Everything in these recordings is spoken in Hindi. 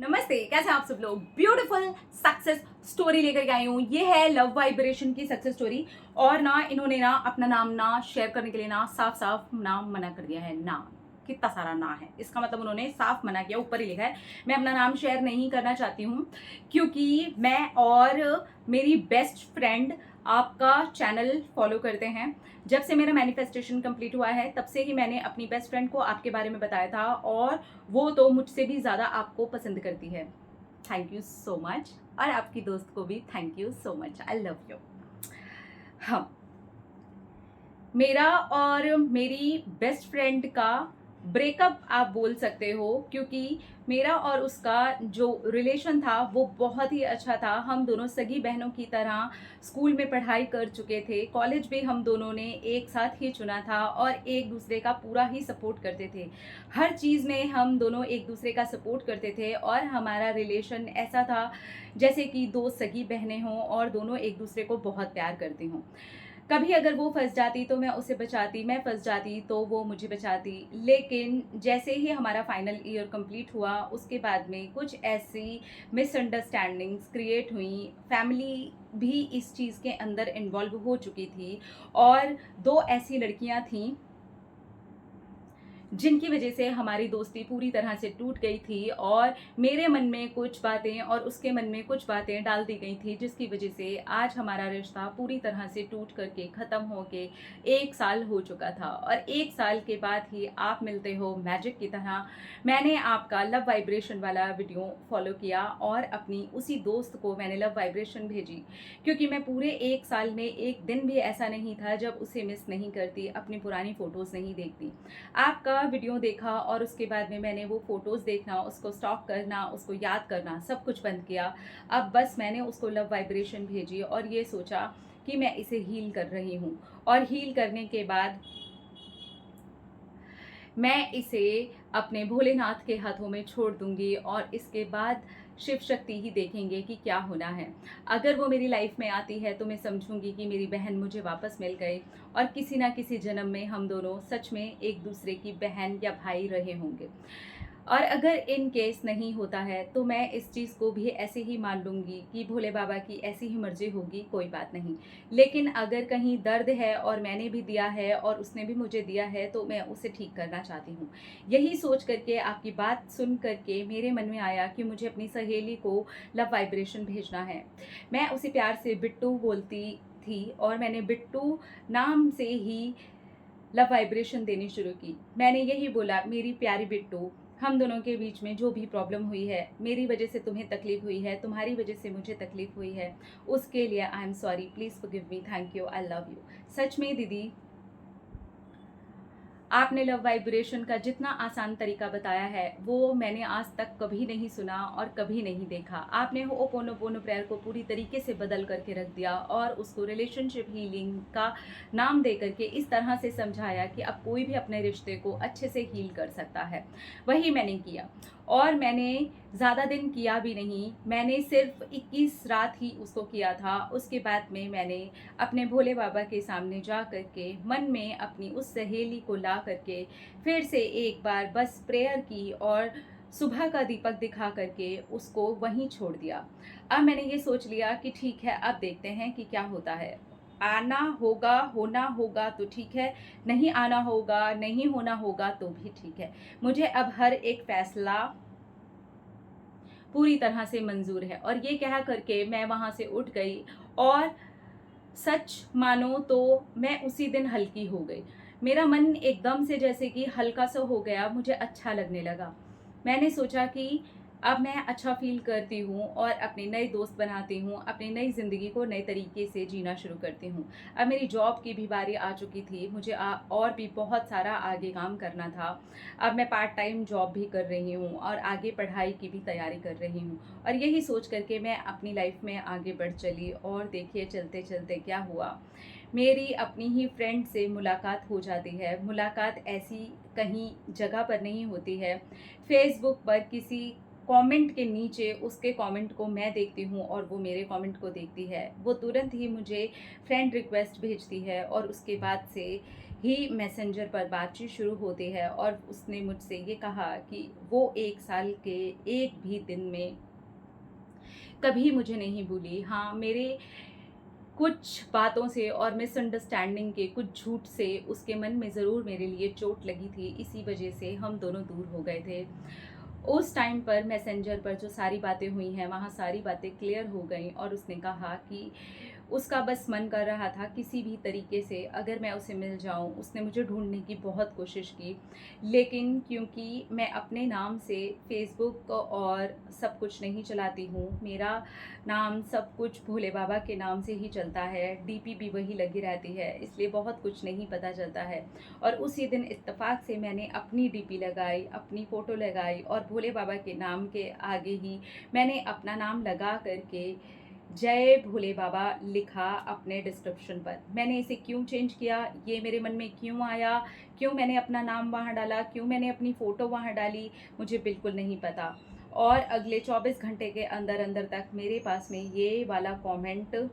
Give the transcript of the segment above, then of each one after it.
नमस्ते, कैसे हैं आप सब लोग। ब्यूटीफुल सक्सेस स्टोरी लेकर के आई हूँ। ये है लव वाइब्रेशन की सक्सेस स्टोरी। और ना इन्होंने ना अपना नाम ना शेयर करने के लिए ना साफ साफ नाम मना कर दिया है। ना कितना सारा ना है, इसका मतलब उन्होंने साफ मना किया, ऊपर ही लिखा है मैं अपना नाम शेयर नहीं करना चाहती हूँ, क्योंकि मैं और मेरी बेस्ट फ्रेंड आपका चैनल फॉलो करते हैं। जब से मेरा मैनिफेस्टेशन कंप्लीट हुआ है तब से ही मैंने अपनी बेस्ट फ्रेंड को आपके बारे में बताया था, और वो तो मुझसे भी ज़्यादा आपको पसंद करती है। Thank you so much. और आपकी दोस्त को भी thank you so much, I love you. हाँ, मेरा और मेरी बेस्ट फ्रेंड का ब्रेकअप आप बोल सकते हो, क्योंकि मेरा और उसका जो रिलेशन था वो बहुत ही अच्छा था। हम दोनों सगी बहनों की तरह स्कूल में पढ़ाई कर चुके थे, कॉलेज भी हम दोनों ने एक साथ ही चुना था और एक दूसरे का पूरा ही सपोर्ट करते थे। हर चीज़ में हम दोनों एक दूसरे का सपोर्ट करते थे, और हमारा रिलेशन ऐसा था जैसे कि दो सगी बहनें हों और दोनों एक दूसरे को बहुत प्यार करती हों। कभी अगर वो फंस जाती तो मैं उसे बचाती, मैं फंस जाती तो वो मुझे बचाती। लेकिन जैसे ही हमारा फाइनल ईयर कंप्लीट हुआ उसके बाद में कुछ ऐसी मिसअंडरस्टैंडिंग्स क्रिएट हुई, फैमिली भी इस चीज़ के अंदर इन्वॉल्व हो चुकी थी, और दो ऐसी लड़कियां थीं जिनकी वजह से हमारी दोस्ती पूरी तरह से टूट गई थी, और मेरे मन में कुछ बातें और उसके मन में कुछ बातें डाल दी गई थी, जिसकी वजह से आज हमारा रिश्ता पूरी तरह से टूट करके ख़त्म हो के 1 साल हो चुका था। और 1 साल के बाद ही आप मिलते हो मैजिक की तरह। मैंने आपका लव वाइब्रेशन वाला वीडियो फॉलो किया और अपनी उसी दोस्त को मैंने लव वाइब्रेशन भेजी, क्योंकि मैं पूरे 1 साल में एक दिन भी ऐसा नहीं था जब उसे मिस नहीं करती, अपनी पुरानी फ़ोटोज़ नहीं देखती। आपका वीडियो देखा और उसके बाद में मैंने वो फ़ोटोज़ देखना, उसको स्टॉक करना, उसको याद करना, सब कुछ बंद किया। अब बस मैंने उसको लव वाइब्रेशन भेजी और ये सोचा कि मैं इसे हील कर रही हूँ, और हील करने के बाद मैं इसे अपने भोलेनाथ के हाथों में छोड़ दूंगी, और इसके बाद शिव शक्ति ही देखेंगे कि क्या होना है। अगर वो मेरी लाइफ में आती है तो मैं समझूंगी कि मेरी बहन मुझे वापस मिल गई, और किसी ना किसी जन्म में हम दोनों सच में एक दूसरे की बहन या भाई रहे होंगे। और अगर इन केस नहीं होता है तो मैं इस चीज़ को भी ऐसे ही मान लूँगी कि भोले बाबा की ऐसी ही मर्जी होगी, कोई बात नहीं। लेकिन अगर कहीं दर्द है और मैंने भी दिया है और उसने भी मुझे दिया है तो मैं उसे ठीक करना चाहती हूँ। यही सोच करके, आपकी बात सुन करके मेरे मन में आया कि मुझे अपनी सहेली को लव वाइब्रेशन भेजना है। मैं उसे प्यार से बिट्टू बोलती थी, और मैंने बिट्टू नाम से ही लव वाइब्रेशन देनी शुरू की। मैंने यही बोला, मेरी प्यारी बिट्टू, हम दोनों के बीच में जो भी प्रॉब्लम हुई है, मेरी वजह से तुम्हें तकलीफ हुई है, तुम्हारी वजह से मुझे तकलीफ हुई है, उसके लिए I am sorry, please forgive me, thank you, I love you. सच में दीदी, आपने लव वाइब्रेशन का जितना आसान तरीका बताया है वो मैंने आज तक कभी नहीं सुना और कभी नहीं देखा। आपने होओपोनोपोनो प्रेयर को पूरी तरीके से बदल करके रख दिया, और उसको रिलेशनशिप हीलिंग का नाम दे करके इस तरह से समझाया कि अब कोई भी अपने रिश्ते को अच्छे से हील कर सकता है। वही मैंने किया, और मैंने ज़्यादा दिन किया भी नहीं, मैंने सिर्फ 21 रात ही उसको किया था। उसके बाद में मैंने अपने भोले बाबा के सामने जा करके मन में अपनी उस सहेली को ला करके फिर से एक बार बस प्रेयर की, और सुबह का दीपक दिखा करके उसको वहीं छोड़ दिया। अब मैंने ये सोच लिया कि ठीक है, अब देखते हैं कि क्या होता है। आना होगा, होना होगा तो ठीक है, नहीं आना होगा, नहीं होना होगा तो भी ठीक है। मुझे अब हर एक फैसला पूरी तरह से मंजूर है। और ये कह करके मैं वहाँ से उठ गई, और सच मानो तो मैं उसी दिन हल्की हो गई। मेरा मन एकदम से जैसे कि हल्का सा हो गया, मुझे अच्छा लगने लगा। मैंने सोचा कि अब मैं अच्छा फ़ील करती हूँ और अपने नए दोस्त बनाती हूँ, अपनी नई ज़िंदगी को नए तरीके से जीना शुरू करती हूँ। अब मेरी जॉब की भी बारी आ चुकी थी, मुझे और भी बहुत सारा आगे काम करना था। अब मैं पार्ट टाइम जॉब भी कर रही हूँ और आगे पढ़ाई की भी तैयारी कर रही हूँ, और यही सोच करके मैं अपनी लाइफ में आगे बढ़ चली। और देखिए चलते चलते क्या हुआ, मेरी अपनी ही फ्रेंड से मुलाकात हो जाती है। मुलाकात ऐसी कहीं जगह पर नहीं होती है, फेसबुक पर किसी कमेंट के नीचे उसके कमेंट को मैं देखती हूँ और वो मेरे कमेंट को देखती है। वो तुरंत ही मुझे फ्रेंड रिक्वेस्ट भेजती है, और उसके बाद से ही मैसेंजर पर बातचीत शुरू होती है और उसने मुझसे ये कहा कि वो 1 साल के एक भी दिन में कभी मुझे नहीं भूली। हाँ, मेरे कुछ बातों से और मिसअंडरस्टैंडिंग के कुछ झूठ से उसके मन में ज़रूर मेरे लिए चोट लगी थी, इसी वजह से हम दोनों दूर हो गए थे। उस टाइम पर मैसेंजर पर जो सारी बातें हुई हैं, वहाँ सारी बातें क्लियर हो गईं और उसने कहा कि उसका बस मन कर रहा था किसी भी तरीके से अगर मैं उसे मिल जाऊं। उसने मुझे ढूंढने की बहुत कोशिश की, लेकिन क्योंकि मैं अपने नाम से फेसबुक और सब कुछ नहीं चलाती हूँ, मेरा नाम सब कुछ भोले बाबा के नाम से ही चलता है, डीपी भी वही लगी रहती है, इसलिए बहुत कुछ नहीं पता चलता है। और उसी दिन इत्तेफाक से मैंने अपनी डीपी लगाई, अपनी फ़ोटो लगाई और भोले बाबा के नाम के आगे ही मैंने अपना नाम लगा करके जय भोले बाबा लिखा अपने डिस्क्रिप्शन पर। मैंने इसे क्यों चेंज किया, ये मेरे मन में क्यों आया, क्यों मैंने अपना नाम वहाँ डाला, क्यों मैंने अपनी फ़ोटो वहाँ डाली, मुझे बिल्कुल नहीं पता। और अगले 24 घंटे के अंदर अंदर तक मेरे पास में ये वाला कमेंट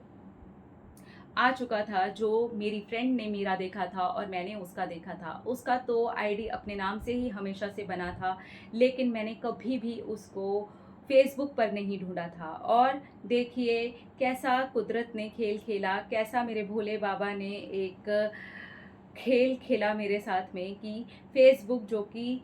आ चुका था जो मेरी फ्रेंड ने मेरा देखा था और मैंने उसका देखा था। उसका तो आईडी अपने नाम से ही हमेशा से बना था, लेकिन मैंने कभी भी उसको फेसबुक पर नहीं ढूंढा था। और देखिए कैसा कुदरत ने खेल खेला, कैसा मेरे भोले बाबा ने एक खेल खेला मेरे साथ में कि फेसबुक, जो कि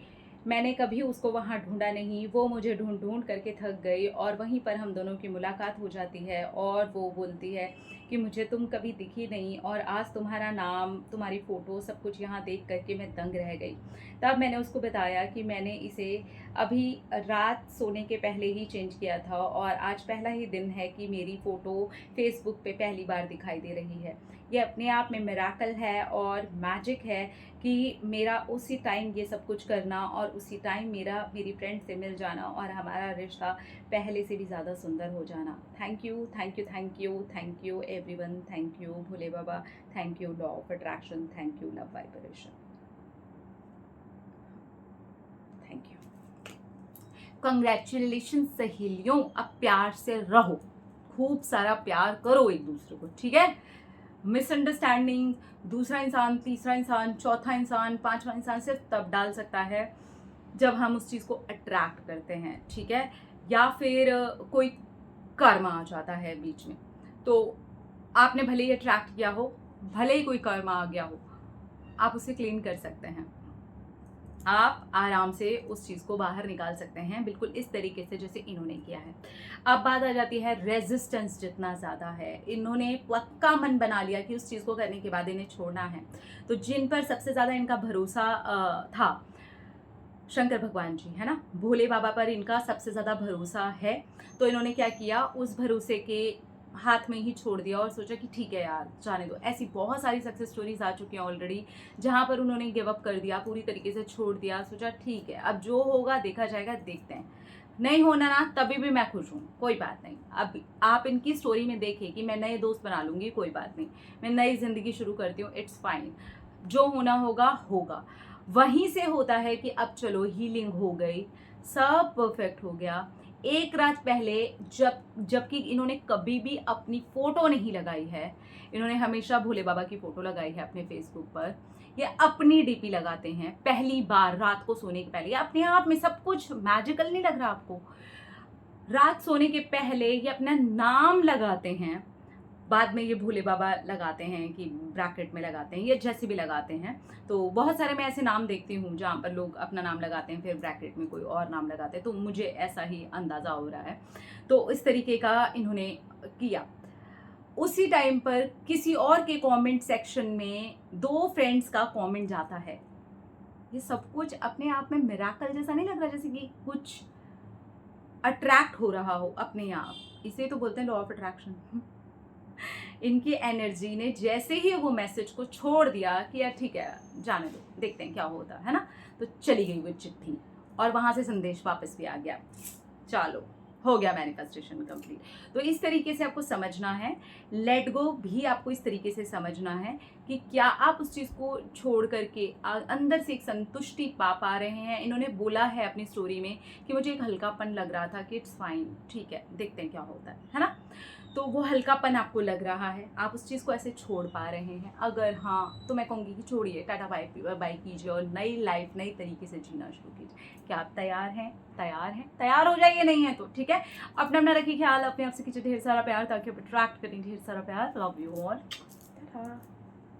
मैंने कभी उसको वहाँ ढूंढा नहीं, वो मुझे ढूंढ ढूंढ करके थक गई और वहीं पर हम दोनों की मुलाकात हो जाती है और वो बोलती है कि मुझे तुम कभी दिखी नहीं और आज तुम्हारा नाम, तुम्हारी फ़ोटो, सब कुछ यहाँ देख करके मैं दंग रह गई। तब मैंने उसको बताया कि मैंने इसे अभी रात सोने के पहले ही चेंज किया था और आज पहला ही दिन है कि मेरी फ़ोटो फेसबुक पे पहली बार दिखाई दे रही है। ये अपने आप में मिराकल है और मैजिक है कि मेरा उसी टाइम ये सब कुछ करना और उसी टाइम मेरी फ्रेंड से मिल जाना और हमारा रिश्ता पहले से भी ज़्यादा सुंदर हो जाना। Thank you, thank you, thank you, thank you everyone, thank you Bhole Baba, thank you law of attraction, thank you love vibration, thank you. Congratulation सहेलियों, अब प्यार से रहो, खूब सारा प्यार करो एक दूसरे को, ठीक है। मिसअंडरस्टैंडिंग दूसरा इंसान, तीसरा इंसान, चौथा इंसान, पांचवा इंसान सिर्फ तब डाल सकता है जब हम उस चीज़ को अट्रैक्ट करते हैं, ठीक है, या फिर कोई कर्म आ जाता है बीच में। तो आपने भले ही अट्रैक्ट किया हो, भले ही कोई कर्म आ गया हो, आप उसे क्लीन कर सकते हैं, आप आराम से उस चीज़ को बाहर निकाल सकते हैं, बिल्कुल इस तरीके से जैसे इन्होंने किया है। अब बात आ जाती है रेजिस्टेंस जितना ज़्यादा है, इन्होंने पक्का मन बना लिया कि उस चीज़ को करने के बाद इन्हें छोड़ना है। तो जिन पर सबसे ज़्यादा इनका भरोसा था, शंकर भगवान जी, है ना, भोले बाबा पर इनका सबसे ज़्यादा भरोसा है। तो इन्होंने क्या किया, उस भरोसे के हाथ में ही छोड़ दिया और सोचा कि ठीक है यार, जाने दो। ऐसी बहुत सारी सक्सेस स्टोरीज आ चुकी हैं ऑलरेडी जहाँ पर उन्होंने गिव अप कर दिया, पूरी तरीके से छोड़ दिया, सोचा ठीक है अब जो होगा देखा जाएगा, देखते हैं, नहीं होना ना तभी भी मैं खुश हूँ, कोई बात नहीं। अब आप इनकी स्टोरी में देखें कि मैं नए दोस्त बना लूँगी, कोई बात नहीं, मैं नई ज़िंदगी शुरू करती हूँ, इट्स फाइन, जो होना होगा होगा। वहीं से होता है कि अब चलो हीलिंग हो गई, सब परफेक्ट हो गया। एक रात पहले जबकि इन्होंने कभी भी अपनी फ़ोटो नहीं लगाई है, इन्होंने हमेशा भोले बाबा की फ़ोटो लगाई है अपने फेसबुक पर, ये अपनी डीपी लगाते हैं पहली बार रात को सोने के पहले। अपने आप में सब कुछ मैजिकल नहीं लग रहा आपको? रात सोने के पहले ये अपना नाम लगाते हैं, बाद में ये भोले बाबा लगाते हैं कि ब्रैकेट में लगाते हैं, ये जैसे भी लगाते हैं। तो बहुत सारे मैं ऐसे नाम देखती हूँ जहाँ पर लोग अपना नाम लगाते हैं फिर ब्रैकेट में कोई और नाम लगाते हैं, तो मुझे ऐसा ही अंदाज़ा हो रहा है। तो इस तरीके का इन्होंने किया। उसी टाइम पर किसी और के कमेंट सेक्शन में 2 फ्रेंड्स का कमेंट जाता है। ये सब कुछ अपने आप में मिराकल जैसा नहीं लग रहा, जैसे कि कुछ अट्रैक्ट हो रहा हो अपने आप, इसे तो बोलते हैं लॉ ऑफ अट्रैक्शन। इनकी एनर्जी ने जैसे ही वो मैसेज को छोड़ दिया कि यार ठीक है जाने दो, देखते हैं क्या होता है ना, तो चली गई वो चिट्ठी और वहाँ से संदेश वापस भी आ गया, चलो हो गया मैनिफेस्टेशन कंप्लीट। तो इस तरीके से आपको समझना है। लेट गो भी आपको इस तरीके से समझना है कि क्या आप उस चीज़ को छोड़ करके अंदर से एक संतुष्टि पा रहे हैं। इन्होंने बोला है अपनी स्टोरी में कि मुझे एक हल्कापन लग रहा था कि इट्स फाइन, ठीक है, देखते हैं क्या होता है ना। तो वो हल्कापन आपको लग रहा है, आप उस चीज़ को ऐसे छोड़ पा रहे हैं। अगर हाँ, तो मैं कहूँगी कि छोड़िए, टाटा बाय बाय कीजिए और नई लाइफ नई तरीके से जीना शुरू कीजिए। क्या आप तैयार हैं? तैयार हो जाइए, नहीं है तो ठीक है। अपना रखिए ख्याल, अपने आप से कीजिए ढेर सारा प्यार ताकि आप अट्रैक्ट करें ढेर सारा प्यार। Love you all.